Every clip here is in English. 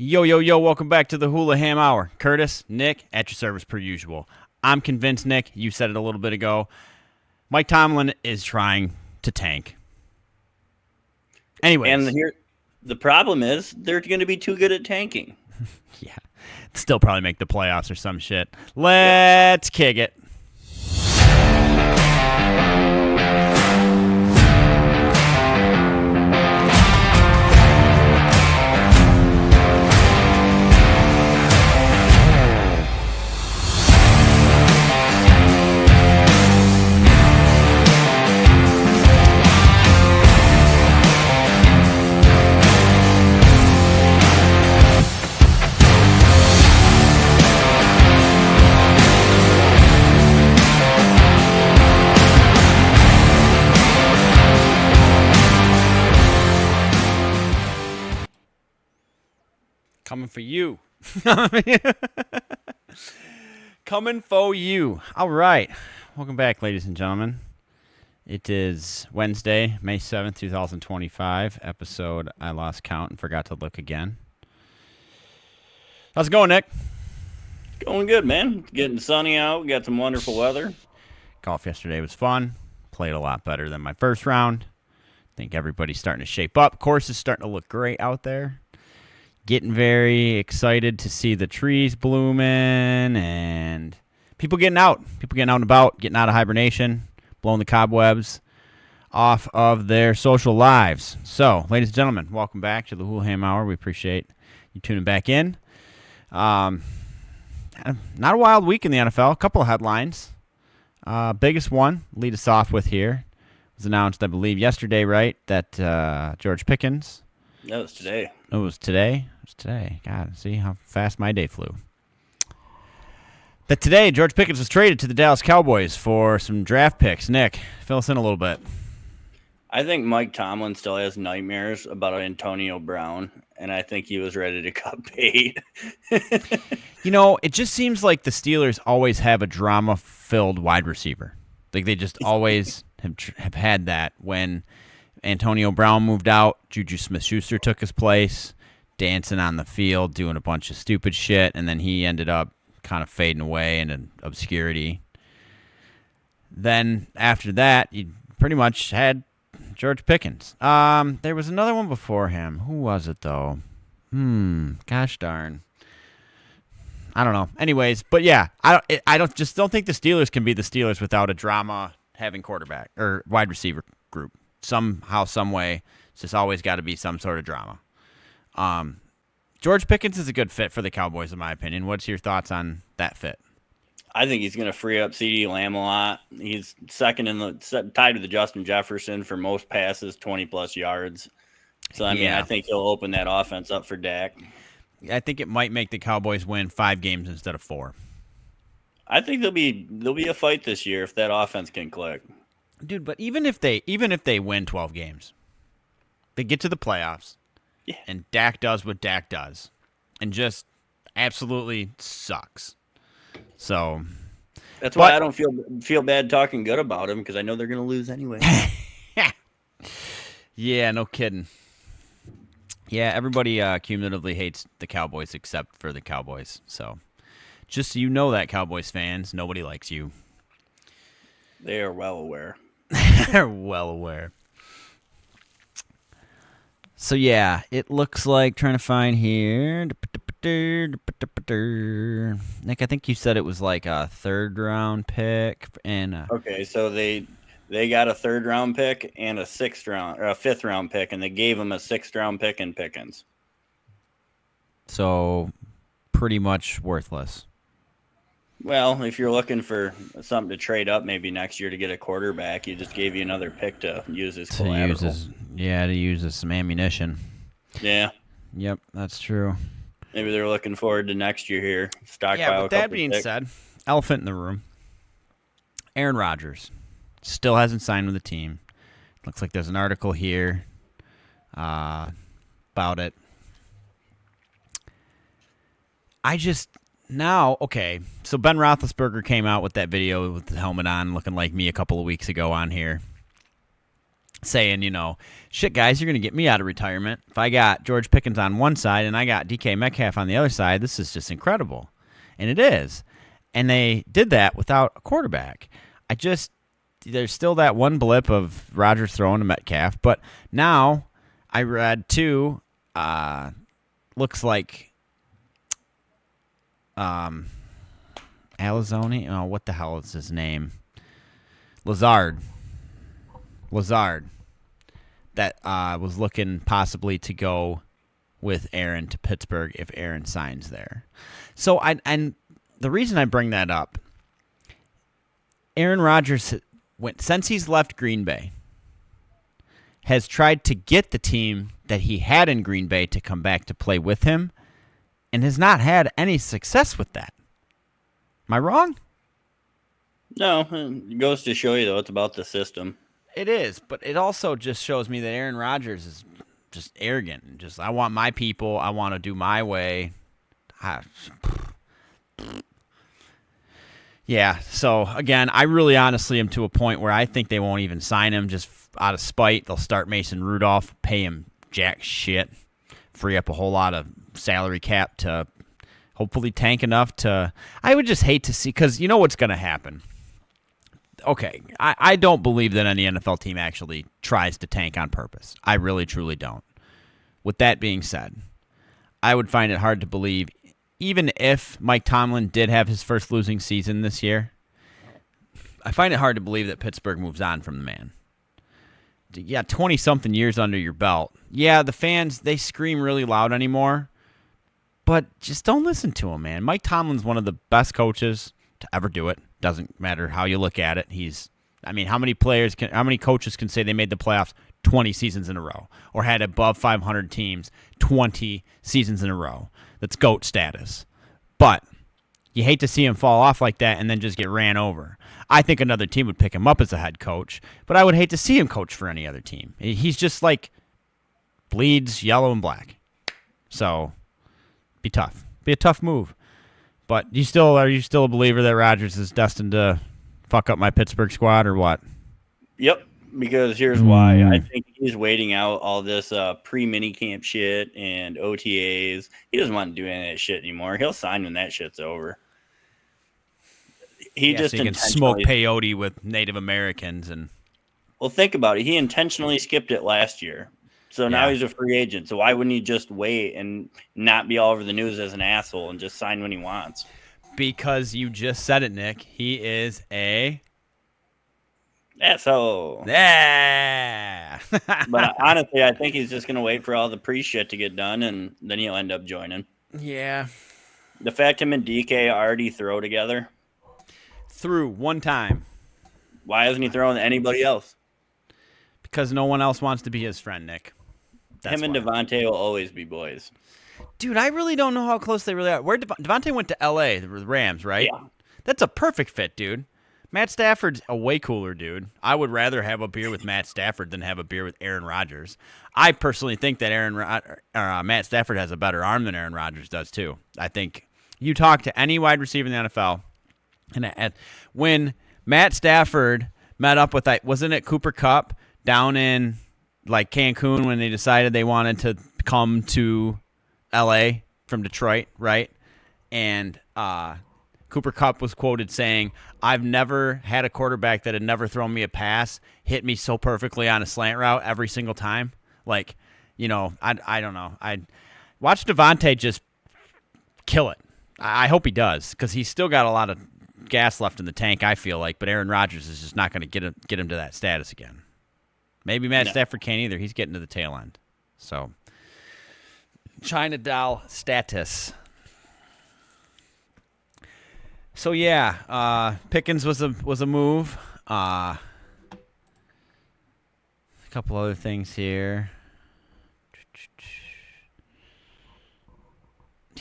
Yo, yo, yo, welcome back to the Hulaham Hour. Curtis, Nick, at your service per usual. I'm convinced, Nick, you said it a little bit ago, Mike Tomlin is trying to tank. Anyways. And here, the problem is they're going to be too good at tanking. Yeah, still probably make the playoffs or some shit. Let's kick it. Coming for you. Coming for you. All right. Welcome back, ladies and gentlemen. It is Wednesday, May 7th, 2025. Episode I lost count and forgot to look again. How's it going, Nick? Going good, man. Getting sunny out. Got some wonderful weather. Golf yesterday was fun. Played a lot better than my first round. I think everybody's starting to shape up. Course is starting to look great out there. Getting very excited to see the trees blooming and people getting out and about, getting out of hibernation, blowing the cobwebs off of their social lives. So, ladies and gentlemen, welcome back to the Hulaham Hour. We appreciate you tuning back in. Not a wild week in the NFL. A couple of headlines. Biggest one, lead us off with here, was announced, I believe, yesterday, right, that George Pickens. That was today. It was today. God, see how fast my day flew. But today, George Pickens was traded to the Dallas Cowboys for some draft picks. Nick, fill us in a little bit. I think Mike Tomlin still has nightmares about Antonio Brown, and I think he was ready to cut bait. It just seems like the Steelers always have a drama-filled wide receiver. Like they just always have had that. When Antonio Brown moved out, Juju Smith-Schuster took his place, dancing on the field, doing a bunch of stupid shit, and then he ended up kind of fading away in obscurity. Then after that, you pretty much had George Pickens. There was another one before him. Who was it, though? Gosh darn. I don't know. Anyways, but yeah, I don't think the Steelers can be the Steelers without a drama-having quarterback or wide receiver group. Somehow, some way, it's just always got to be some sort of drama. George Pickens is a good fit for the Cowboys, in my opinion. What's your thoughts on that fit? I think he's going to free up CD Lamb a lot. He's tied with Justin Jefferson for most passes, 20-plus yards. So, I think he'll open that offense up for Dak. I think it might make the Cowboys win 5 games instead of 4. I think there'll be a fight this year if that offense can click. Dude, but even if they win 12 games, they get to the playoffs, and Dak does what Dak does, and just absolutely sucks. So that's why I don't feel bad talking good about him, because I know they're going to lose anyway. Yeah, no kidding. Yeah, everybody cumulatively hates the Cowboys except for the Cowboys. So just so you know that, Cowboys fans, nobody likes you. They are well aware. They're well aware. So, yeah, it looks like, trying to find here. Nick, I think you said it was like a 3rd-round pick. Okay, so they got a 3rd-round pick and a 5th-round pick, and they gave him a 6th-round pick in Pickens. So, pretty much worthless. Well, if you're looking for something to trade up maybe next year to get a quarterback, he just gave you another pick to use as collateral. To use as some ammunition. Yeah. Yep, that's true. Maybe they're looking forward to next year here. Stockpile. Yeah, but that being said, elephant in the room. Aaron Rodgers still hasn't signed with the team. Looks like there's an article here about it. So Ben Roethlisberger came out with that video with the helmet on, looking like me a couple of weeks ago on here. saying, shit, guys, you're going to get me out of retirement. If I got George Pickens on one side and I got DK Metcalf on the other side, this is just incredible. And it is. And they did that without a quarterback. There's still that one blip of Rodgers throwing to Metcalf. But now I read, too, looks like Alizoni. Oh, what the hell is his name? Lazard. That was looking possibly to go with Aaron to Pittsburgh if Aaron signs there. So, and the reason I bring that up, Aaron Rodgers, since he's left Green Bay, has tried to get the team that he had in Green Bay to come back to play with him and has not had any success with that. Am I wrong? No, it goes to show you, though, it's about the system. It is, but it also just shows me that Aaron Rodgers is just arrogant. And just, I want my people. I want to do my way. Yeah, so, again, I really honestly am to a point where I think they won't even sign him just out of spite. They'll start Mason Rudolph, pay him jack shit, free up a whole lot of salary cap to hopefully tank enough to – I would just hate to see – because you know what's going to happen. Okay, I don't believe that any NFL team actually tries to tank on purpose. I really, truly don't. With that being said, I would find it hard to believe, even if Mike Tomlin did have his first losing season this year, I find it hard to believe that Pittsburgh moves on from the man. Yeah, 20-something years under your belt. Yeah, the fans, they scream really loud anymore, but just don't listen to him, man. Mike Tomlin's one of the best coaches to ever do it. Doesn't matter how you look at it. How many coaches can say they made the playoffs 20 seasons in a row or had above 500 teams 20 seasons in a row? That's GOAT status. But you hate to see him fall off like that and then just get ran over. I think another team would pick him up as a head coach, but I would hate to see him coach for any other team. He's just like bleeds yellow and black. So, be tough. Be a tough move. But are you still a believer that Rodgers is destined to fuck up my Pittsburgh squad or what? Yep, because here's why. I think he's waiting out all this pre-minicamp shit and OTAs. He doesn't want to do any of that shit anymore. He'll sign when that shit's over. He can smoke peyote with Native Americans and. Well, think about it. He intentionally skipped it last year. So now he's a free agent. So why wouldn't he just wait and not be all over the news as an asshole and just sign when he wants? Because you just said it, Nick. He is a asshole. Yeah. But honestly, I think he's just going to wait for all the pre-shit to get done, and then he'll end up joining. Yeah. The fact him and DK already throw together. Through one time. Why isn't he throwing anybody else? Because no one else wants to be his friend, Nick. Him and Devontae will always be boys. Dude, I really don't know how close they really are. Where Devontae went to L.A., the Rams, right? Yeah. That's a perfect fit, dude. Matt Stafford's a way cooler dude. I would rather have a beer with Matt Stafford than have a beer with Aaron Rodgers. I personally think that Matt Stafford has a better arm than Aaron Rodgers does, too. I think you talk to any wide receiver in the NFL, and when Matt Stafford met up with, wasn't it Cooper Kupp down in like Cancun when they decided they wanted to come to L.A. from Detroit, right? And Cooper Kupp was quoted saying, "I've never had a quarterback that had never thrown me a pass hit me so perfectly on a slant route every single time." Like, I don't know. I watch Devontae just kill it. I hope he does because he's still got a lot of gas left in the tank, I feel like. But Aaron Rodgers is just not going to get him to that status again. Maybe Matt Stafford can't either. He's getting to the tail end. So, China doll status. So yeah, Pickens was a move. A couple other things here.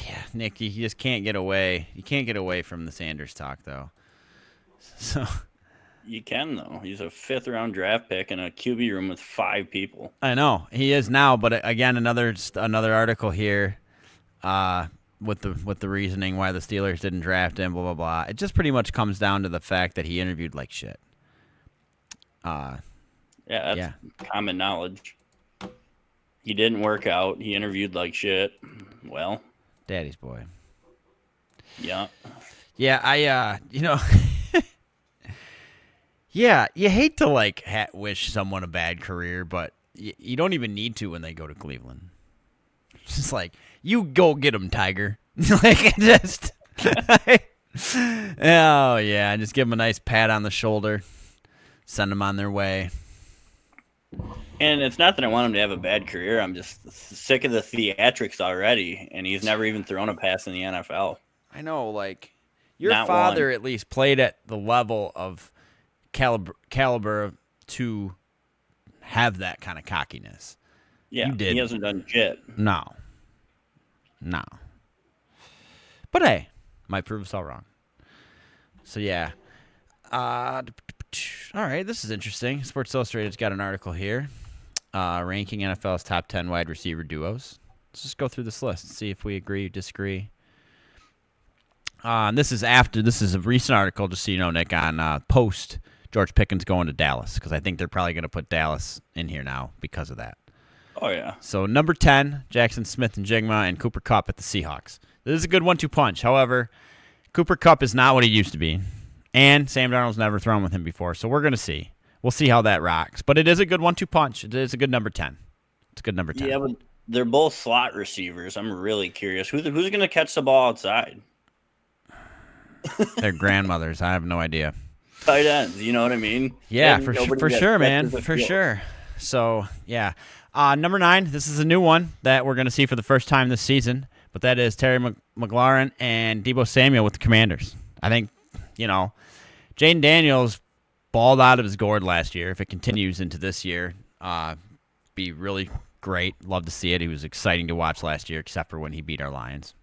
Yeah, Nick, you just can't get away. You can't get away from the Sanders talk, though. So. You can, though. He's a 5th-round draft pick in a QB room with 5 people. I know. He is now, but again, another article here with the reasoning why the Steelers didn't draft him, blah, blah, blah. It just pretty much comes down to the fact that he interviewed like shit. Yeah, Yeah, that's common knowledge. He didn't work out. He interviewed like shit. Well, daddy's boy. Yeah. Yeah, yeah, you hate to like wish someone a bad career, but you don't even need to when they go to Cleveland. It's just like, you go get them, Tiger. Like, just oh yeah, just give them a nice pat on the shoulder, send them on their way. And it's not that I want him to have a bad career. I'm just sick of the theatrics already, and he's never even thrown a pass in the NFL. I know, like, your father at least played at the level of caliber to have that kind of cockiness. Yeah, you did. He hasn't done shit. No. But hey, might prove us all wrong. So yeah. All right, this is interesting. Sports Illustrated's got an article here, ranking NFL's top 10 wide receiver duos. Let's just go through this list and see if we agree, disagree. This is a recent article, just so you know, Nick, on post George Pickens going to Dallas, because I think they're probably going to put Dallas in here now because of that. Oh, yeah. So number 10, Jackson Smith and Jigma, and Cooper Kupp at the Seahawks. This is a good 1-2 punch. However, Cooper Kupp is not what he used to be, and Sam Darnold's never thrown with him before, so we're going to see. We'll see how that rocks. But it is a good 1-2 punch. It is a good number 10. It's a good number 10. Yeah, but they're both slot receivers. I'm really curious. Who's going to catch the ball outside? Their grandmothers. I have no idea. Tight ends, you know what I mean? Yeah, for sure, man. For sure. So, yeah. Number 9, this is a new one that we're going to see for the first time this season, but that is Terry McLaurin and Deebo Samuel with the Commanders. I think, Jaden Daniels balled out of his gourd last year. If it continues into this year, be really great. Love to see it. He was exciting to watch last year, except for when he beat our Lions.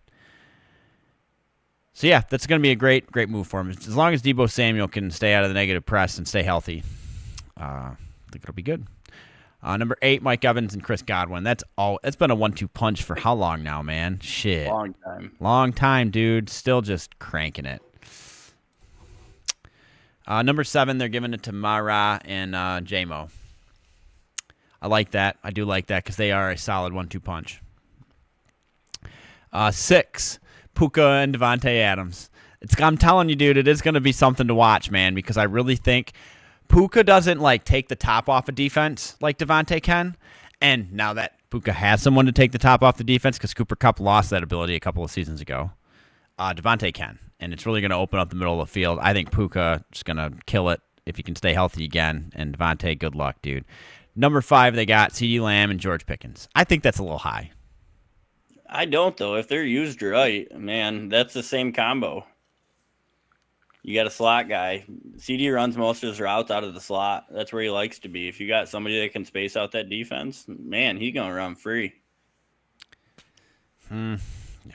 So, yeah, that's going to be a great move for him. As long as Deebo Samuel can stay out of the negative press and stay healthy, I think it'll be good. Number 8, Mike Evans and Chris Godwin. That's been a 1-2 punch for how long now, man? Shit. Long time, dude. Still just cranking it. Number 7, they're giving it to Mara and J-Mo. I like that. I do like that because they are a solid 1-2 punch. 6, Puka and Devontae Adams. I'm telling you, dude, it is going to be something to watch, man, because I really think Puka doesn't take the top off a defense like Devontae can. And now that Puka has someone to take the top off the defense, because Cooper Kupp lost that ability a couple of seasons ago, Devontae can. And it's really going to open up the middle of the field. I think Puka is going to kill it if he can stay healthy again. And Devontae, good luck, dude. Number 5, they got CD Lamb and George Pickens. I think that's a little high. I don't, though. If they're used right, man, that's the same combo. You got a slot guy. CD runs most of his routes out of the slot. That's where he likes to be. If you got somebody that can space out that defense, man, he's going to run free.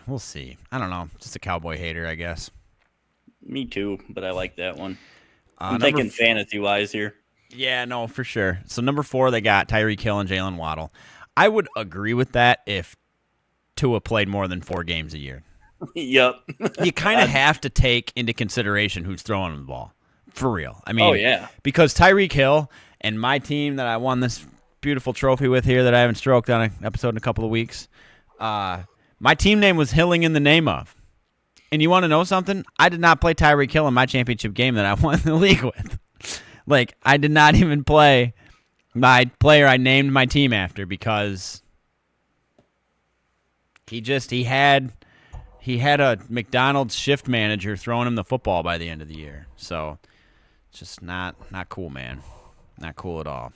We'll see. I don't know. Just a Cowboy hater, I guess. Me too, but I like that one. I'm thinking fantasy-wise here. Yeah, no, for sure. So number 4, they got Tyreek Hill and Jalen Waddle. I would agree with that if Tua played more than 4 games a year. Yep. You kind of have to take into consideration who's throwing the ball. For real. I mean, oh, yeah. Because Tyreek Hill and my team that I won this beautiful trophy with here that I haven't stroked on an episode in a couple of weeks, my team name was Hilling in the name of. And you want to know something? I did not play Tyreek Hill in my championship game that I won the league with. I did not even play my player I named my team after because he had a McDonald's shift manager throwing him the football by the end of the year. So, it's just not cool, man. Not cool at all.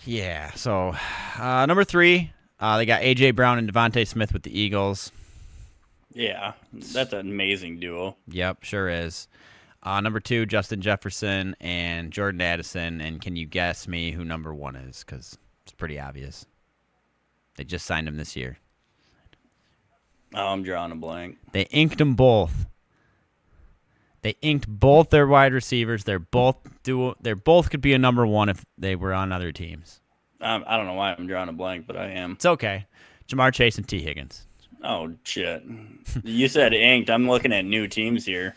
Yeah, so number 3, they got A.J. Brown and Devontae Smith with the Eagles. Yeah, that's an amazing duo. Yep, sure is. Number 2, Justin Jefferson and Jordan Addison. And can you guess me who number 1 is? Because it's pretty obvious. They just signed him this year. Oh, I'm drawing a blank. They inked them both. They inked both their wide receivers. They're both could be a number 1 if they were on other teams. I don't know why I'm drawing a blank, but I am. It's okay. Jamar Chase and T. Higgins. Oh, shit. You said inked. I'm looking at new teams here.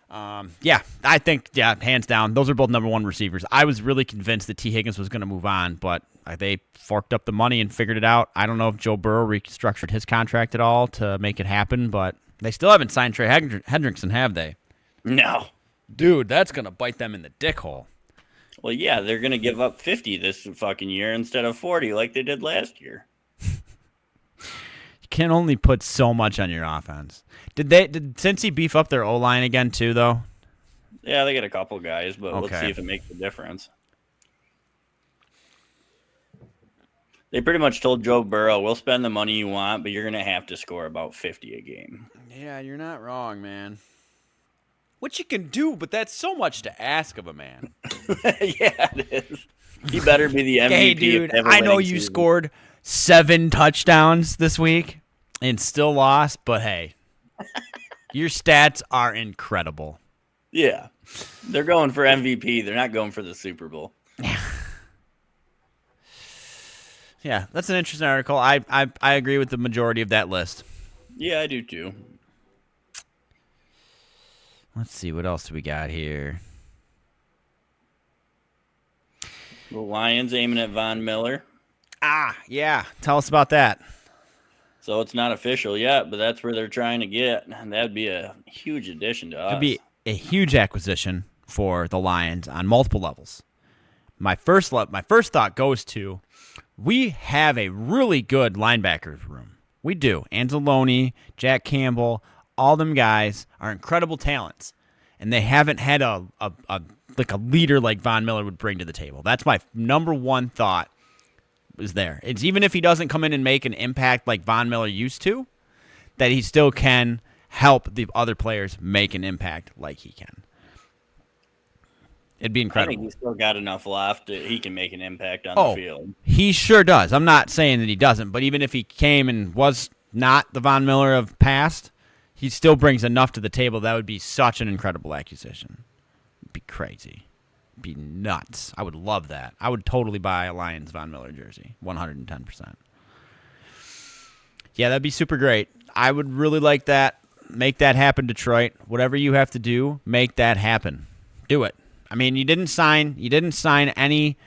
Yeah, I think, hands down, those are both number one receivers. I was really convinced that T. Higgins was going to move on, but they forked up the money and figured it out. I don't know if Joe Burrow restructured his contract at all to make it happen, but they still haven't signed Trey Hendrickson, have they? No. Dude, that's going to bite them in the dick hole. Well, yeah, they're going to give up 50 this fucking year instead of 40 like they did last year. You can only put so much on your offense. Did Cincy beef up their O-line again too, though? Yeah, they got a couple guys, but Okay. Let's see if it makes a difference. They pretty much told Joe Burrow, we'll spend the money you want, but you're going to have to score about 50 a game. Yeah, you're not wrong, man. What you can do, but that's so much to ask of a man. Yeah, it is. He better be the MVP. Hey, dude, I know you scored 7 touchdowns this week and still lost, but hey, your stats are incredible. Yeah. They're going for MVP. They're not going for the Super Bowl. Yeah, that's an interesting article. I agree with the majority of that list. Yeah, I do too. Let's see, what else do we got here? The Lions aiming at Von Miller. Yeah. Tell us about that. So it's not official yet, but that's where they're trying to get. And that'd be a huge addition to us. It'd be a huge acquisition for the Lions on multiple levels. My first thought goes to, we have a really good linebackers room. We do. Anzalone, Jack Campbell, all them guys are incredible talents, and they haven't had a leader like Von Miller would bring to the table. That's my number one thought. Is there? It's even if he doesn't come in and make an impact like Von Miller used to, that he still can help the other players make an impact like he can. It'd be incredible. I think he's still got enough left that he can make an impact on the field. He sure does. I'm not saying that he doesn't, but even if he came and was not the Von Miller of past, he still brings enough to the table. That would be such an incredible acquisition. It'd be crazy. It'd be nuts. I would love that. I would totally buy a Lions Von Miller jersey, 110%. Yeah, that'd be super great. I would really like that. Make that happen, Detroit. Whatever you have to do, make that happen. Do it. I mean, you didn't sign any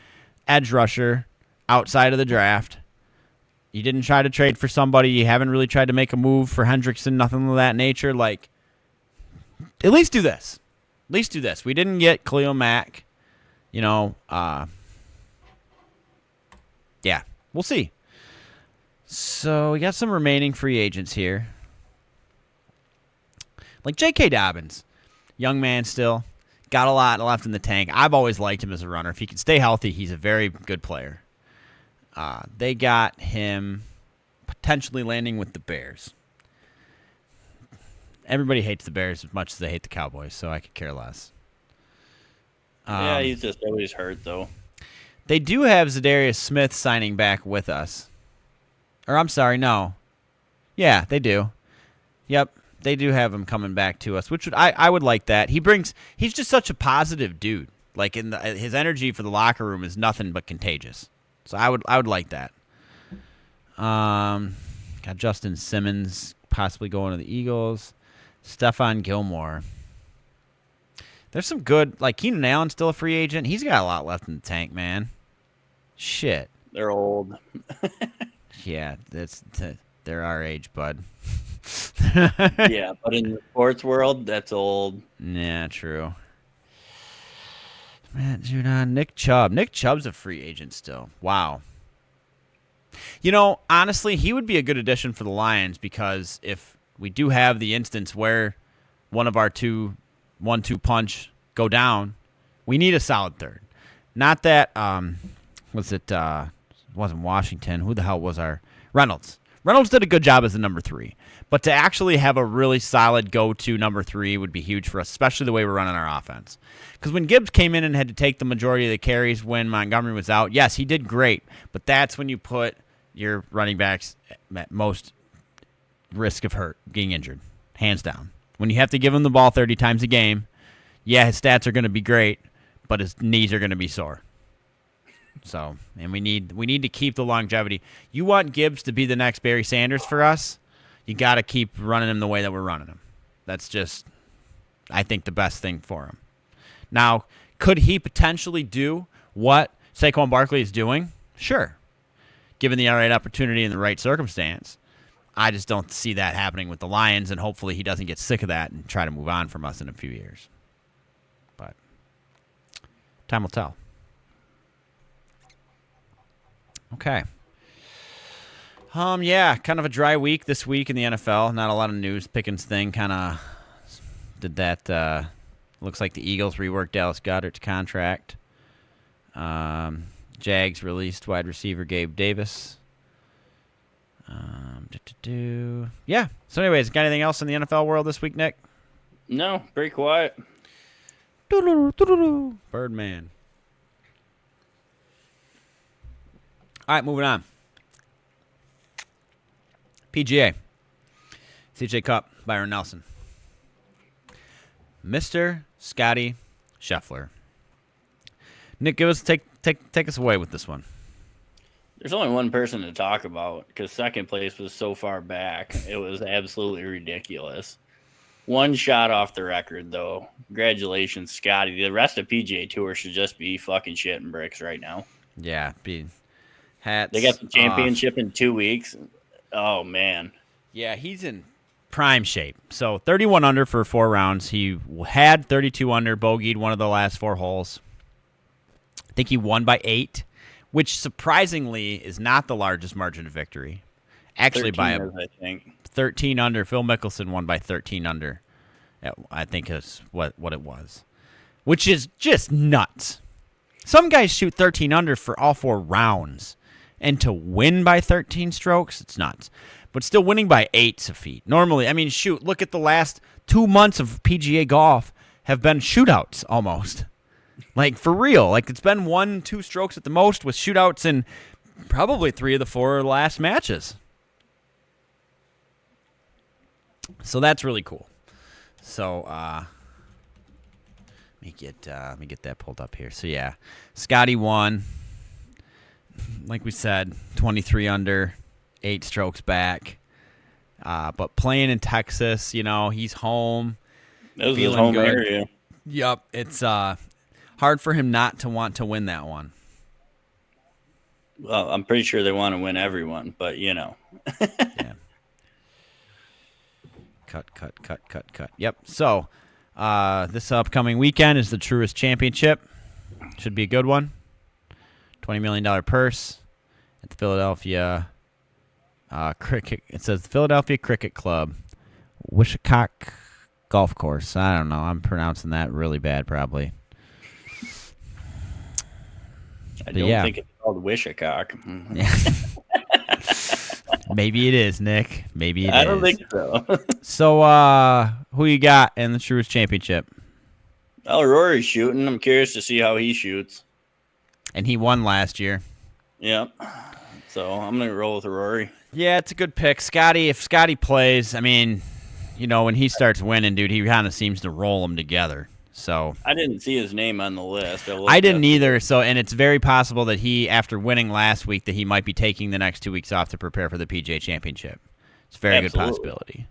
edge rusher outside of the draft. You didn't try to trade for somebody. You haven't really tried to make a move for Hendrickson, nothing of that nature. Like, at least do this. At least do this. We didn't get Khalil Mack. Yeah, we'll see. So we got some remaining free agents here. Like J.K. Dobbins, young man still. Got a lot left in the tank. I've always liked him as a runner. If he can stay healthy, he's a very good player. They got him potentially landing with the Bears. Everybody hates the Bears as much as they hate the Cowboys, so I could care less. Yeah, he's just always hurt, though. They do have Zadarius Smith signing back with us. Or I'm sorry, no. Yeah, they do. Yep. They do have him coming back to us, which I would like that. He's just such a positive dude. Like his energy for the locker room is nothing but contagious. So I would like that. Got Justin Simmons possibly going to the Eagles. Stephon Gilmore. There's some good, like Keenan Allen's still a free agent. He's got a lot left in the tank, man. Shit. They're old. Yeah, they're our age, bud. Yeah, but in the sports world, that's old. Yeah, true. Matt Judon, Nick Chubb. Nick Chubb's a free agent still. Wow. You know, honestly, he would be a good addition for the Lions because if we do have the instance where one of our 2-1-2 punch go down, we need a solid third. Not that, wasn't Washington. Who the hell was our Reynolds? Reynolds did a good job as the number 3. But to actually have a really solid go-to number 3 would be huge for us, especially the way we're running our offense. Because when Gibbs came in and had to take the majority of the carries when Montgomery was out, yes, he did great. But that's when you put your running backs at most risk of getting injured, hands down. When you have to give him the ball 30 times a game, yeah, his stats are going to be great, but his knees are going to be sore. So, and we need to keep the longevity. You want Gibbs to be the next Barry Sanders for us, you got to keep running him the way that we're running him. That's just I think, the best thing for him. Now, could he potentially do what Saquon Barkley is doing? Sure. Given the right opportunity and the right circumstance. I just don't see that happening with the Lions, and hopefully he doesn't get sick of that and try to move on from us in a few years. But time will tell. Okay. Yeah, kind of a dry week this week in the NFL. Not a lot of news. Pickens thing kind of did that. Looks like the Eagles reworked Dallas Goedert's contract. Jags released wide receiver Gabe Davis. Yeah. So anyways, got anything else in the NFL world this week, Nick? No, pretty quiet. Birdman. All right, moving on. PGA. CJ Cup Byron Nelson. Mr. Scotty Scheffler. Nick, take us away with this one. There's only one person to talk about because second place was so far back. It was absolutely ridiculous. One shot off the record, though. Congratulations, Scotty. The rest of PGA Tour should just be fucking shit and bricks right now. Yeah, hats. They got the championship in 2 weeks. Oh, man. Yeah, he's in prime shape. So 31 under for 4 rounds. He had 32 under, bogeyed one of the last 4 holes. I think he won by 8. Which surprisingly is not the largest margin of victory. Actually, by I think 13 under. Phil Mickelson won by 13 under. I think is what it was, which is just nuts. Some guys shoot 13 under for all 4 rounds, and to win by 13 strokes, it's nuts. But still winning by 8's a feat. Normally, I mean, shoot, look at the last 2 months of PGA golf have been shootouts almost. Like, for real. Like, it's been 1-2 strokes at the most with shootouts in probably 3 of the 4 last matches. So that's really cool. So, let me get that pulled up here. So, yeah, Scotty won. Like we said, 23 under, 8 strokes back. But playing in Texas, he's home. That was his home good. area. Yep, it's hard for him not to want to win that one. Well, I'm pretty sure they want to win everyone, but Yeah. Cut. Yep. So, this upcoming weekend is the Truist Championship. Should be a good one. $20 million purse at the Philadelphia Cricket. It says the Philadelphia Cricket Club, Wishacock Golf Course. I don't know. I'm pronouncing that really bad, probably. I don't think it's called Wishacock. Yeah. Maybe it is, Nick. Maybe it is. I don't think so. So, who you got in the Truist Championship? Well, Rory's shooting. I'm curious to see how he shoots. And he won last year. Yep. So I'm going to roll with Rory. Yeah, it's a good pick. Scotty, if Scotty plays, I mean, when he starts winning, dude, he kind of seems to roll them together. So I didn't see his name on the list. I didn't either. So, and it's very possible that he, after winning last week, that he might be taking the next 2 weeks off to prepare for the PGA Championship. It's a very good possibility.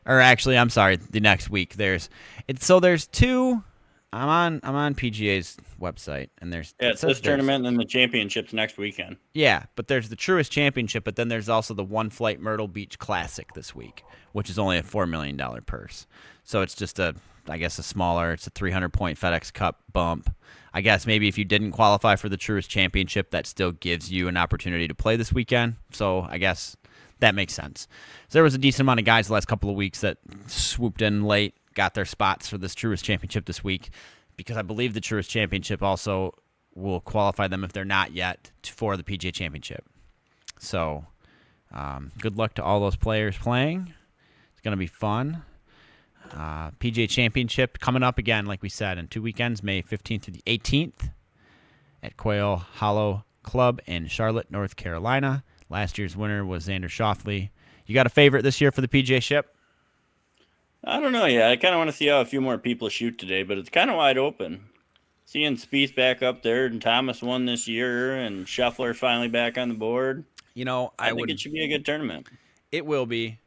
Or actually, I'm sorry, the next week. There's 2. I'm on PGA's website, and it's this tournament and then the championship's next weekend. Yeah, but there's the Truist Championship, but then there's also the One Flight Myrtle Beach Classic this week, which is only a $4 million purse. So it's just it's a 300-point FedEx Cup bump. I guess maybe if you didn't qualify for the Truist Championship, that still gives you an opportunity to play this weekend. So I guess that makes sense. So there was a decent amount of guys the last couple of weeks that swooped in late, got their spots for this Truist Championship this week, because I believe the Truist Championship also will qualify them if they're not yet for the PGA Championship. So good luck to all those players playing. It's going to be fun. PGA Championship coming up again, like we said, in 2 weekends, May 15th through the 18th at Quail Hollow Club in Charlotte, North Carolina. Last year's winner was Xander Schauffele. You got a favorite this year for the PGA Ship? I don't know yet. I kind of want to see how a few more people shoot today, but it's kind of wide open. Seeing Spieth back up there, and Thomas won this year, and Scheffler finally back on the board. I think it should be a good tournament. It will be.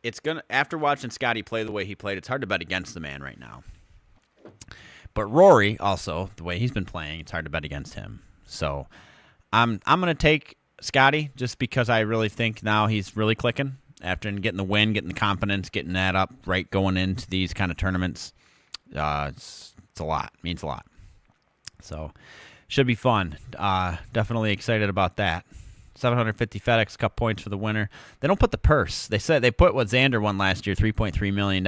It's gonna, after watching Scotty play the way he played, it's hard to bet against the man right now. But Rory also, the way he's been playing, it's hard to bet against him. So I'm going to take Scotty just because I really think now he's really clicking after getting the win, getting the confidence, getting that up right going into these kind of tournaments. It's a lot. It means a lot. So should be fun. Definitely excited about that. 750 FedEx Cup points for the winner. They don't put the purse. They said they put what Xander won last year, $3.3 million.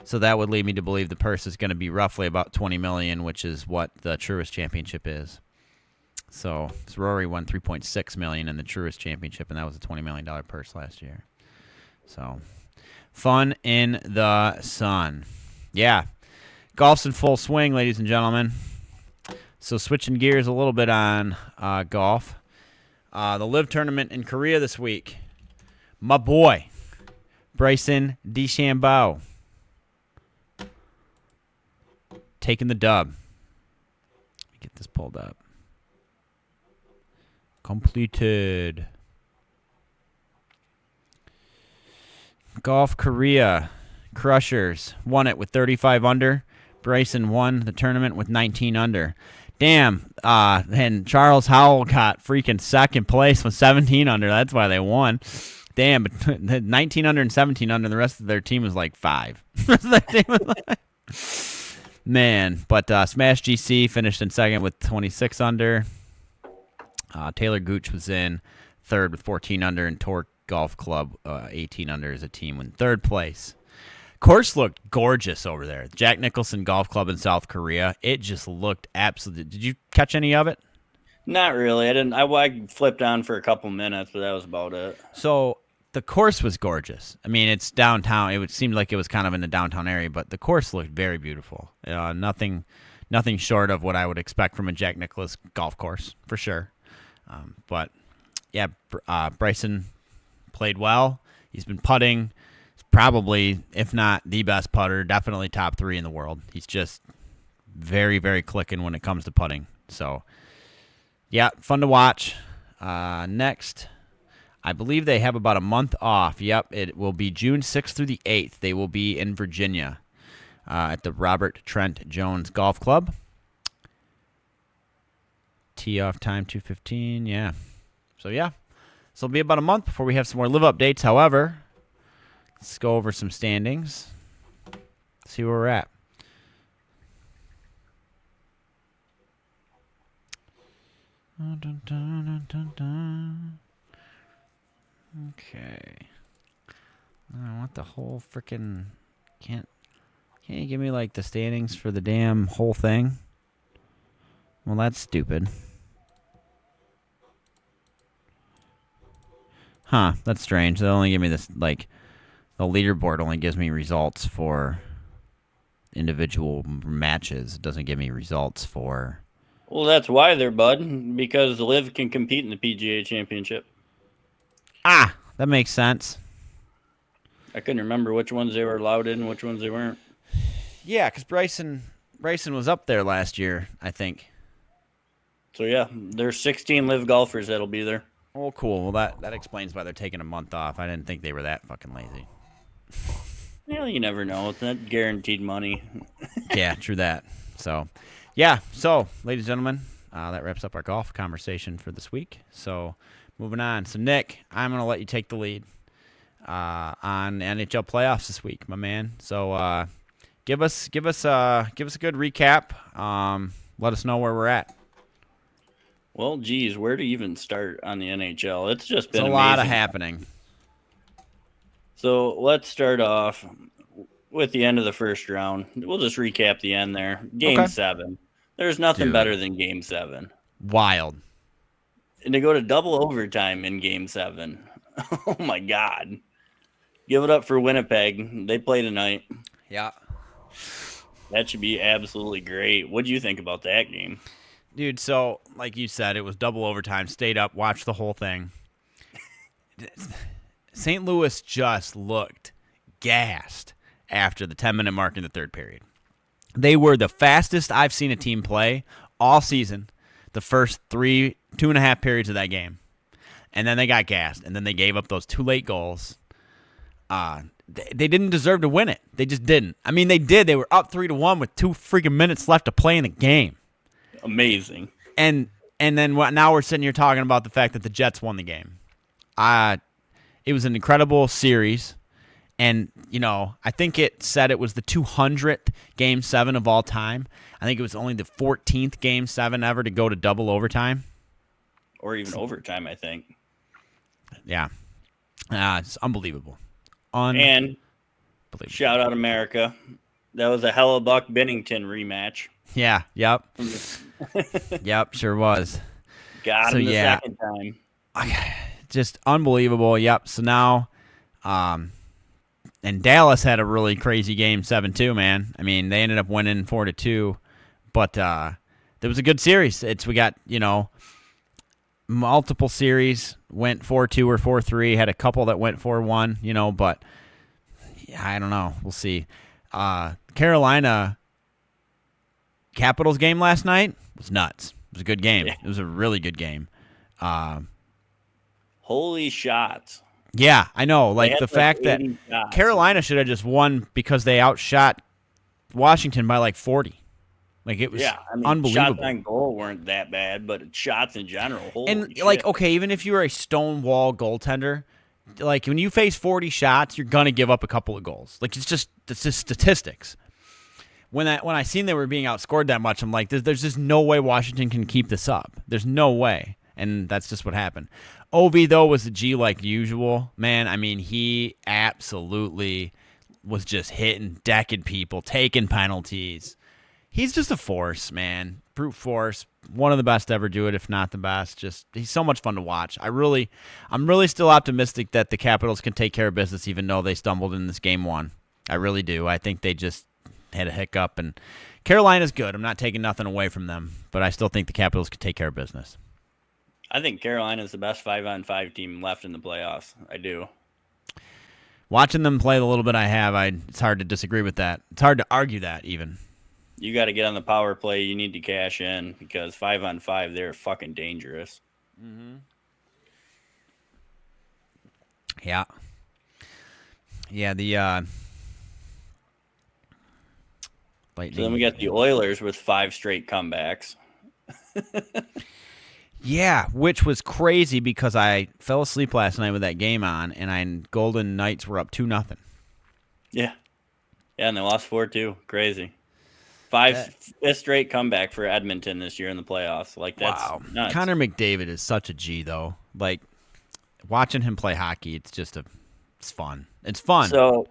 So that would lead me to believe the purse is going to be roughly about $20 million, which is what the Truist Championship is. So Rory won $3.6 million in the Truist Championship, and that was a $20 million purse last year. So fun in the sun. Yeah. Golf's in full swing, ladies and gentlemen. So switching gears a little bit on golf. The LIV tournament in Korea this week. My boy, Bryson DeChambeau, taking the dub. Get this pulled up. Completed. Golf Korea Crushers won it with 35 under. Bryson won the tournament with 19 under. Damn, and Charles Howell got freaking second place with 17 under. That's why they won. Damn, but 19 under and 17 under, the rest of their team was like 5. Man, but Smash GC finished in second with 26 under. Taylor Gooch was in third with 14 under, and Torque Golf Club 18 under as a team in third place. Course looked gorgeous over there. Jack Nicholson Golf Club in South Korea. It just looked absolutely. Did you catch any of it? Not really. I didn't. I flipped on for a couple minutes, but that was about it. So the course was gorgeous. I mean, it's downtown. It seemed like it was kind of in the downtown area, but the course looked very beautiful. Nothing short of what I would expect from a Jack Nicklaus golf course for sure. But yeah, Bryson played well. He's been putting. Probably, if not the best putter, definitely top 3 in the world. He's just very, very clicking when it comes to putting. So, yeah, fun to watch. Next, I believe they have about a month off. Yep, it will be June 6th through the 8th. They will be in Virginia at the Robert Trent Jones Golf Club. Tee off time 2:15. Yeah. So, yeah. So, it'll be about a month before we have some more LIV updates. However, let's go over some standings. See where we're at. Okay. I want the whole freaking. Can't you give me like the standings for the damn whole thing? Well, that's stupid. Huh? That's strange. They only give me this like. The leaderboard only gives me results for individual matches. It doesn't give me results for... Well, that's why they're, bud, because LIV can compete in the PGA Championship. Ah, that makes sense. I couldn't remember which ones they were allowed in and which ones they weren't. Yeah, because Bryson was up there last year, I think. So, yeah, there's 16 LIV golfers that'll be there. Oh, cool. Well, that explains why they're taking a month off. I didn't think they were that fucking lazy. Well, you never know. It's not guaranteed money. Yeah, true that. So, yeah. So, ladies and gentlemen, that wraps up our golf conversation for this week. So, moving on. So, Nick, I'm going to let you take the lead on the NHL playoffs this week, my man. So, give us a good recap. Let us know where we're at. Well, geez, where to even start on the NHL? It's just been a lot of happening. So let's start off with the end of the first round. We'll just recap the end there. Game 7. There's nothing better than Game 7. Wild. And to go to double overtime in Game 7. Oh, my God. Give it up for Winnipeg. They play tonight. Yeah. That should be absolutely great. What do you think about that game? Dude, so like you said, it was double overtime. Stayed up, watched the whole thing. St. Louis just looked gassed after the 10-minute mark in the third period. They were the fastest I've seen a team play all season, the first 2.5 periods of that game. And then they got gassed, and then they gave up those 2 late goals. They didn't deserve to win it. They just didn't. I mean, they did. They were up 3-1 with 2 freaking minutes left to play in the game. Amazing. And then now we're sitting here talking about the fact that the Jets won the game. It was an incredible series. And, I think it said it was the 200th Game 7 of all time. I think it was only the 14th Game 7 ever to go to double overtime. Or even overtime, I think. Yeah. It's unbelievable. And shout out America. That was a Hellebuck Bennington rematch. Yeah, yep. Yep, sure was. Got him the second time. Just unbelievable. Yep. So now and Dallas had a really crazy game 7 too, man. I mean, they ended up winning 4-2, but there was a good series. We got, multiple series went 4-2 or 4-3, had a couple that went 4-1, but I don't know. We'll see. Carolina Capitals game last night was nuts. It was a good game. Yeah. It was a really good game. Holy shots. Yeah, I know. Like the fact that Carolina should have just won because they outshot Washington by like 40. Like it was unbelievable. Shots on goal weren't that bad, but shots in general. Holy shit. Like, okay, even if you're a stonewall goaltender, like when you face 40 shots, you're gonna give up a couple of goals. Like it's just statistics. When I seen they were being outscored that much, I'm like, there's just no way Washington can keep this up. There's no way, and that's just what happened. Ovi though was a G like usual, man. I mean, he absolutely was just hitting, decking people, taking penalties. He's just a force, man. Brute force. One of the best to ever do it, if not the best. Just he's so much fun to watch. I'm really still optimistic that the Capitals can take care of business, even though they stumbled in this game 1. I really do. I think they just had a hiccup, and Carolina's good. I'm not taking nothing away from them, but I still think the Capitals can take care of business. I think Carolina's the best 5-on-5 team left in the playoffs. I do. Watching them play the little bit I have, it's hard to disagree with that. It's hard to argue that even. You got to get on the power play. You need to cash in because 5-on-5, they're fucking dangerous. Mm-hmm. Yeah. Yeah, so then we got the Oilers with 5 straight comebacks. Yeah, which was crazy because I fell asleep last night with that game on, and Golden Knights were up 2-0. Yeah. Yeah, and they lost 4-2. Crazy. 5th straight comeback for Edmonton this year in the playoffs. Like, that's nuts. Connor McDavid is such a G, though. Like, watching him play hockey, it's fun. It's fun. So,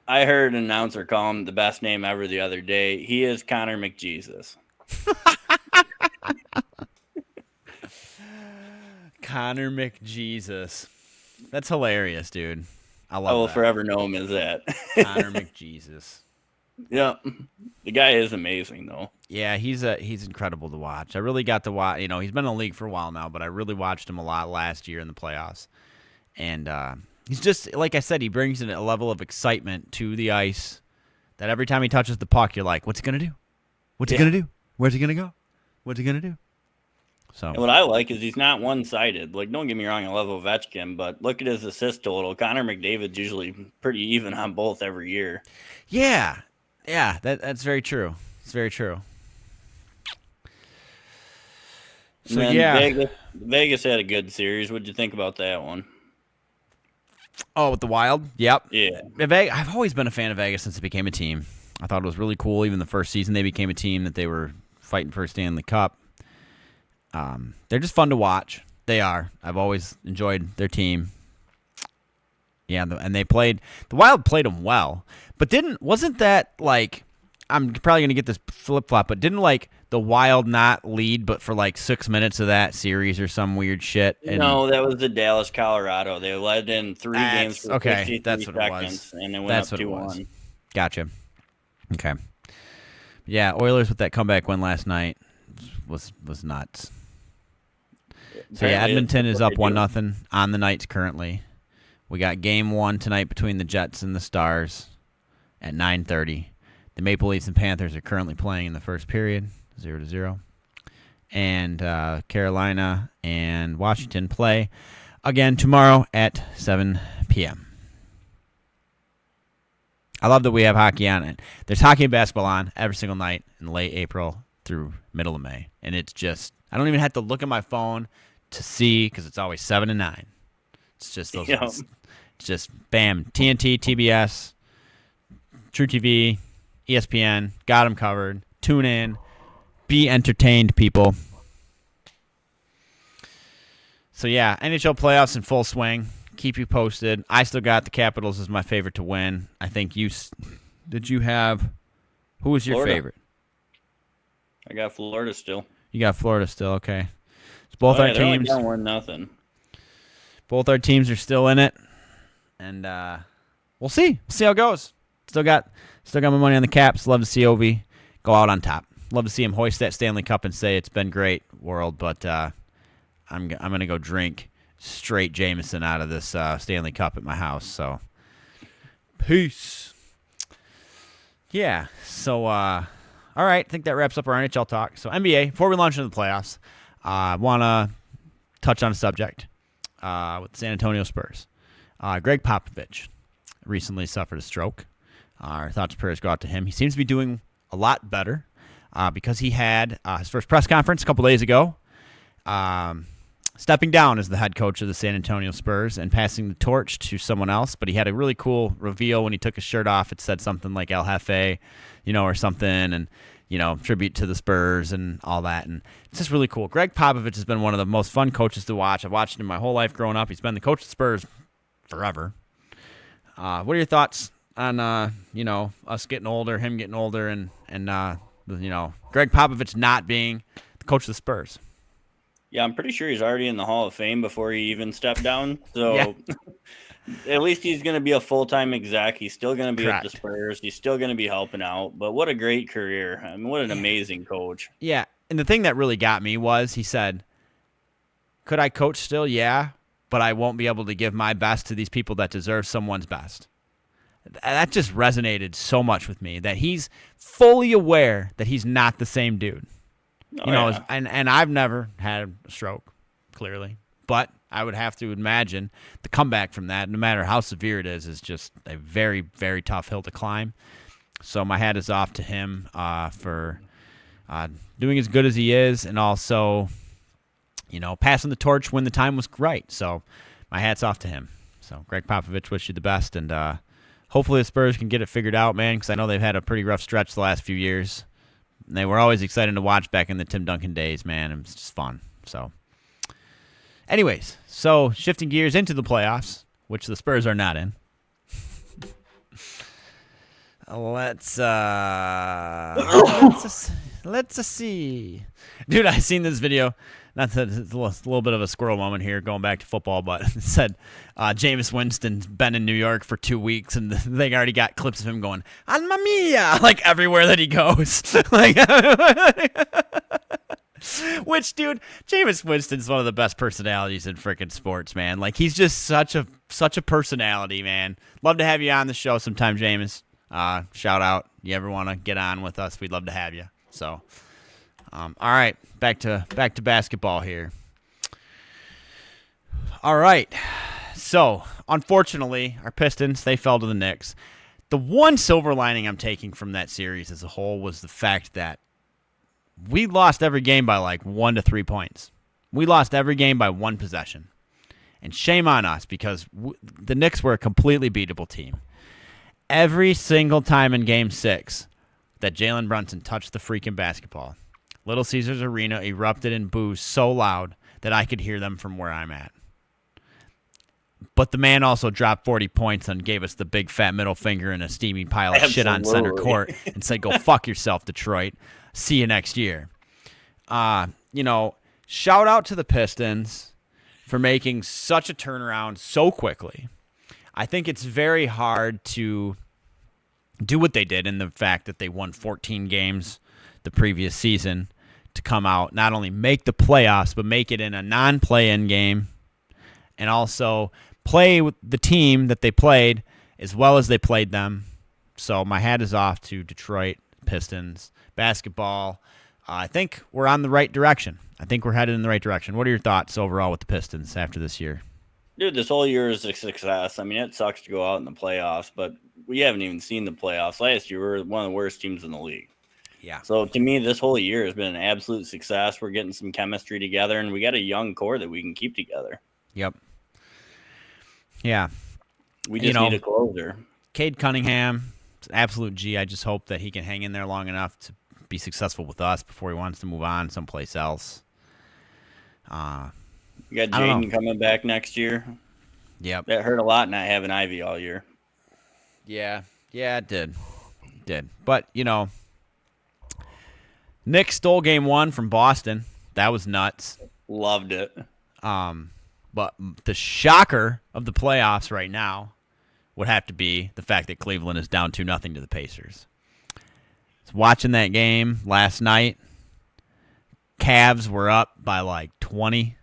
I heard an announcer call him the best name ever the other day. He is Connor McJesus. Connor McJesus. That's hilarious, dude. I love that. I will forever know him as that. Connor McJesus. Yeah. The guy is amazing, though. Yeah, he's incredible to watch. I really got to watch. He's been in the league for a while now, but I really watched him a lot last year in the playoffs. And he's just, like I said, he brings in a level of excitement to the ice that every time he touches the puck, you're like, what's he going to do? What's he going to do? Where's he going to go? What's he going to do? So, and what I like is he's not one-sided. Like, don't get me wrong, I love Ovechkin, but look at his assist total. Connor McDavid's usually pretty even on both every year. Yeah. Yeah, that's very true. It's very true. So, yeah. Vegas had a good series. What'd you think about that one? Oh, with the Wild? Yep. Yeah. I've always been a fan of Vegas since it became a team. I thought it was really cool. Even the first season they became a team that they were fighting for a Stanley Cup. They're just fun to watch. They are. I've always enjoyed their team. Yeah, and the Wild played them well, but wasn't that like, I'm probably going to get this flip-flop, but didn't like the Wild not lead but for like 6 minutes of that series or some weird shit? No, that was the Dallas, Colorado. They led in 3 games for 63 that's what seconds, and it went up 2-1. Gotcha. Okay. Yeah, Oilers with that comeback win last night was nuts. So yeah, Edmonton is up 1-0 on the Knights currently. We got game 1 tonight between the Jets and the Stars at 9:30. The Maple Leafs and Panthers are currently playing in the first period, 0-0. And Carolina and Washington play again tomorrow at 7 p.m. I love that we have hockey on it. There's hockey and basketball on every single night in late April through middle of May. And it's just, I don't even have to look at my phone to see because it's always 7 and 9. It's just those, it's just bam, TNT, TBS, True TV, ESPN, got them covered. Tune in, be entertained, people. So yeah, NHL playoffs in full swing. Keep you posted. I still got the Capitals as my favorite to win. I think you did. You have who was your favorite? I got Florida still. You got Florida still. Okay, it's both our teams. They're only down 1-0. Both our teams are still in it, and we'll see. We'll see how it goes. Still got my money on the Caps. Love to see Ovi go out on top. Love to see him hoist that Stanley Cup and say it's been great, world. But I'm gonna go drink straight Jameson out of this Stanley Cup at my house. So peace. Yeah. So all right. I think that wraps up our NHL talk. So NBA. Before we launch into the playoffs, I wanna touch on a subject with the San Antonio Spurs. Greg Popovich recently suffered a stroke. Our thoughts and prayers go out to him. He seems to be doing a lot better because he had his first press conference a couple days ago, stepping down as the head coach of the San Antonio Spurs and passing the torch to someone else. But he had a really cool reveal when he took his shirt off. It said something like El Jefe, or something, and, tribute to the Spurs and all that. And it's just really cool. Greg Popovich has been one of the most fun coaches to watch. I've watched him my whole life growing up. He's been the coach of the Spurs forever. What are your thoughts on, us getting older, him getting older, and Greg Popovich not being the coach of the Spurs? Yeah, I'm pretty sure he's already in the Hall of Fame before he even stepped down. So yeah. At least he's going to be a full-time exec. He's still going to be with the Spurs. He's still going to be helping out. But what a great career. I mean, what an amazing coach. Yeah, and the thing that really got me was he said, could I coach still? Yeah, but I won't be able to give my best to these people that deserve someone's best. That just resonated so much with me, that he's fully aware that he's not the same dude. And I've never had a stroke, clearly, but I would have to imagine the comeback from that, no matter how severe it is just a very, very tough hill to climb. So my hat is off to him for doing as good as he is, and also, passing the torch when the time was right. So my hat's off to him. So Greg Popovich, wish you the best, and hopefully the Spurs can get it figured out, man, because I know they've had a pretty rough stretch the last few years. And they were always exciting to watch back in the Tim Duncan days, man. It was just fun. So, anyways, shifting gears into the playoffs, which the Spurs are not in. Let's see. Dude, I seen this video. Not that it's a little bit of a squirrel moment here, going back to football, but it said Jameis Winston's been in New York for 2 weeks, and they already got clips of him going, Alma Mia, like everywhere that he goes. Which, dude, Jameis Winston's one of the best personalities in freaking sports, man. Like, he's just such a personality, man. Love to have you on the show sometime, Jameis. Shout out. You ever want to get on with us, we'd love to have you. So, all right, back to basketball here. All right, so unfortunately, our Pistons, they fell to the Knicks. The one silver lining I'm taking from that series as a whole was the fact that we lost every game by like 1 to 3 points. We lost every game by one possession. And shame on us, because the Knicks were a completely beatable team. Every single time in Game 6 that Jalen Brunson touched the freaking basketball, Little Caesars Arena erupted in boos so loud that I could hear them from where I'm at. But the man also dropped 40 points and gave us the big fat middle finger and a steaming pile of shit on center court and said, go fuck yourself, Detroit. See you next year. Shout out to the Pistons for making such a turnaround so quickly. I think it's very hard to do what they did in the fact that they won 14 games the previous season to come out, not only make the playoffs, but make it in a non-play-in game, and also play with the team that they played as well as they played them. So my hat is off to Detroit Pistons basketball. I think we're on the right direction. I think we're headed in the right direction. What are your thoughts overall with the Pistons after this year? Dude, this whole year is a success. I mean, it sucks to go out in the playoffs, but we haven't even seen the playoffs. Last year, we were one of the worst teams in the league. Yeah. So to me, this whole year has been an absolute success. We're getting some chemistry together, and we got a young core that we can keep together. Yep. Yeah. We just need a closer. Cade Cunningham, it's an absolute G. I just hope that he can hang in there long enough to be successful with us before he wants to move on someplace else. You got Jaden coming back next year. Yep. That hurt a lot not having Ivy all year. Yeah. Yeah, it did. It did. But, Nick stole game 1 from Boston. That was nuts. Loved it. But the shocker of the playoffs right now would have to be the fact that Cleveland is down 2-0 to the Pacers. I was watching that game last night. Cavs were up by like 20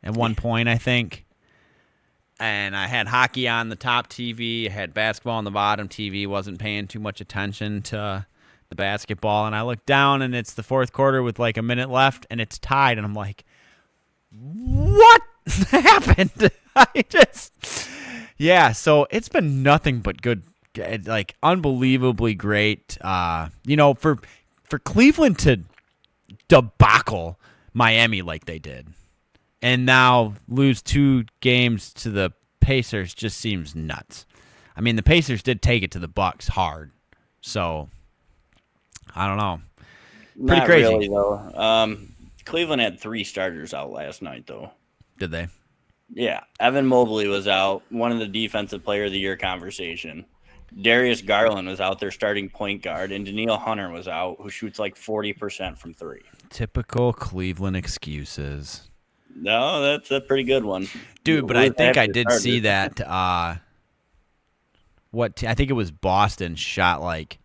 at one point, I think. And I had hockey on the top TV. I had basketball on the bottom TV. Wasn't paying too much attention to the basketball. And I looked down, and it's the fourth quarter with like a minute left, and it's tied. And I'm like, what happened? So it's been nothing but good, like unbelievably great. For Cleveland to debacle Miami like they did, and now lose 2 games to the Pacers just seems nuts. I mean, the Pacers did take it to the Bucks hard, so I don't know. Pretty crazy. Not really, though. Cleveland had 3 starters out last night, though. Did they? Yeah. Evan Mobley was out, one of the defensive player of the year conversation. Darius Garland was out there starting point guard, and Daniil Hunter was out, who shoots like 40% from 3. Typical Cleveland excuses. No, that's a pretty good one. Dude, but I think I did see that. I think it was Boston shot like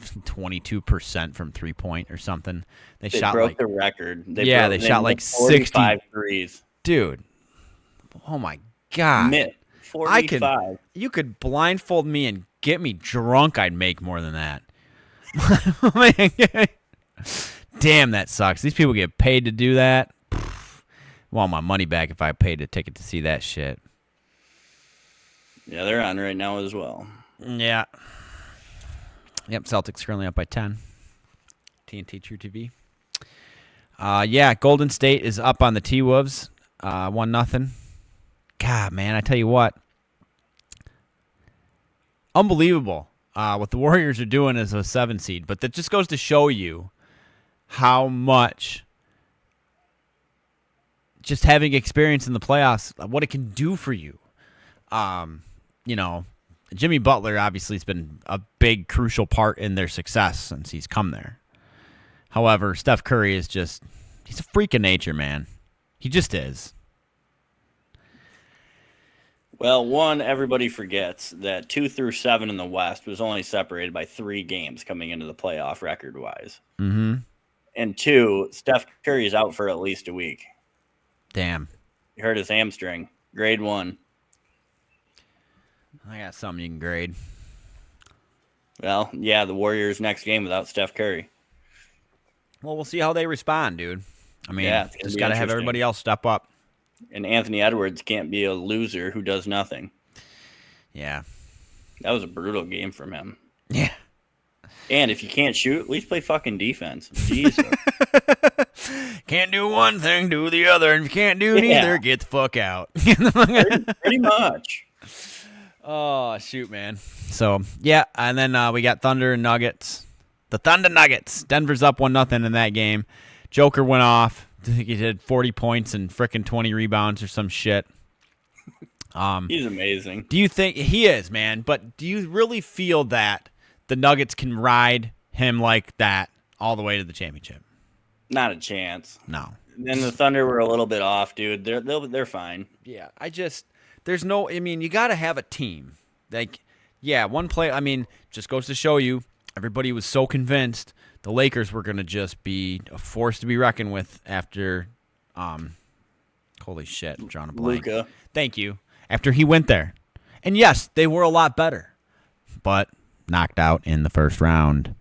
22% from 3-point or something. They shot broke like the record. They shot like 45 threes. Dude, oh my God. 45. You could blindfold me and get me drunk. I'd make more than that. Damn, that sucks. These people get paid to do that. I want my money back if I paid a ticket to see that shit. Yeah, they're on right now as well. Yeah. Yep, Celtics currently up by 10. TNT True TV. Golden State is up on the T-Wolves. 1-0. God, man, I tell you what. Unbelievable what the Warriors are doing as a 7 seed. But that just goes to show you how much just having experience in the playoffs, what it can do for you. Jimmy Butler obviously has been a big, crucial part in their success since he's come there. However, Steph Curry is he's a freak of nature, man. He just is. Well, one, everybody forgets that 2 through 7 in the West was only separated by 3 games coming into the playoff record-wise. Mm-hmm. And 2, Steph Curry is out for at least a week. Damn. He hurt his hamstring. Grade 1. I got something you can grade. Well, yeah, the Warriors' next game without Steph Curry. Well, we'll see how they respond, dude. I mean, just got to have everybody else step up. And Anthony Edwards can't be a loser who does nothing. Yeah. That was a brutal game from him. Yeah. And if you can't shoot, at least play fucking defense. Jesus. Can't do one thing, do the other. And if you can't do neither, get the fuck out. Pretty much. Oh, shoot, man. So, yeah, and then we got Thunder and Nuggets. The Thunder Nuggets. Denver's up 1-0 in that game. Joker went off. I think he did 40 points and frickin' 20 rebounds or some shit. He's amazing. Do you think he is, man? But do you really feel that the Nuggets can ride him like that all the way to the championship? Not a chance. No. And the Thunder were a little bit off, dude. They're fine. Yeah, you got to have a team. One play, just goes to show you, everybody was so convinced the Lakers were going to just be a force to be reckoned with after, holy shit, I'm drawing a blank. Luka. Thank you. After he went there. And yes, they were a lot better, but knocked out in the first round.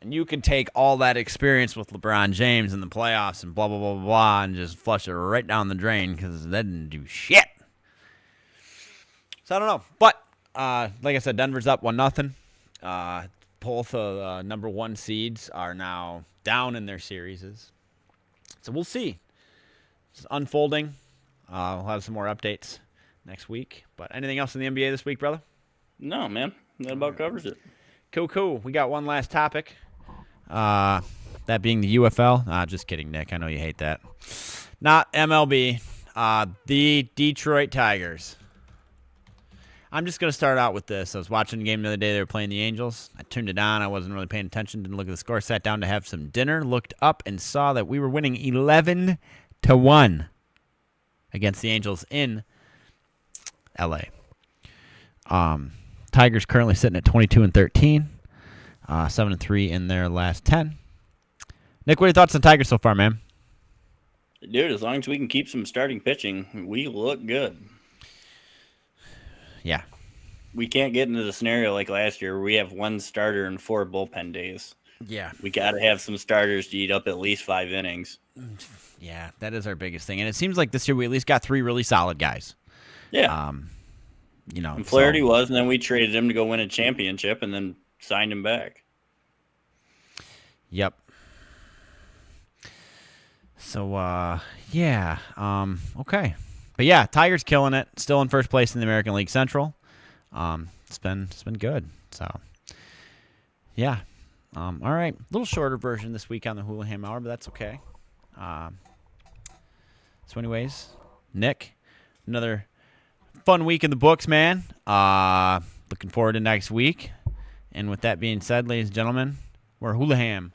And you can take all that experience with LeBron James in the playoffs and blah, blah, blah, blah, and just flush it right down the drain because that didn't do shit. So I don't know. But, like I said, Denver's up 1-0. Both of the number one seeds are now down in their series. So we'll see. It's unfolding. We'll have some more updates next week. But anything else in the NBA this week, brother? No, man. That about covers it. Cool. We got one last topic. That being the UFL. Just kidding, Nick. I know you hate that. Not MLB. The Detroit Tigers. I'm just going to start out with this. I was watching the game the other day. They were playing the Angels. I turned it on. I wasn't really paying attention. Didn't look at the score. Sat down to have some dinner. Looked up and saw that we were winning 11-1 against the Angels in L.A. Tigers currently sitting at 22-13. 7-3 in their last 10. Nick, what are your thoughts on Tigers so far, man? Dude, as long as we can keep some starting pitching, we look good. Yeah. We can't get into the scenario like last year where we have one starter and 4 bullpen days. Yeah. We got to have some starters to eat up at least 5 innings. Yeah, that is our biggest thing. And it seems like this year we at least got 3 really solid guys. Yeah. And Flaherty was, and then we traded him to go win a championship and then signed him back. Yep. So, yeah. Okay. But yeah, Tigers killing it. Still in first place in the American League Central. It's been good. So, yeah. All right. A little shorter version this week on the Hulaham Hour, but that's okay. So, anyways, Nick, another fun week in the books, man. Looking forward to next week. And with that being said, ladies and gentlemen, we're Hulaham.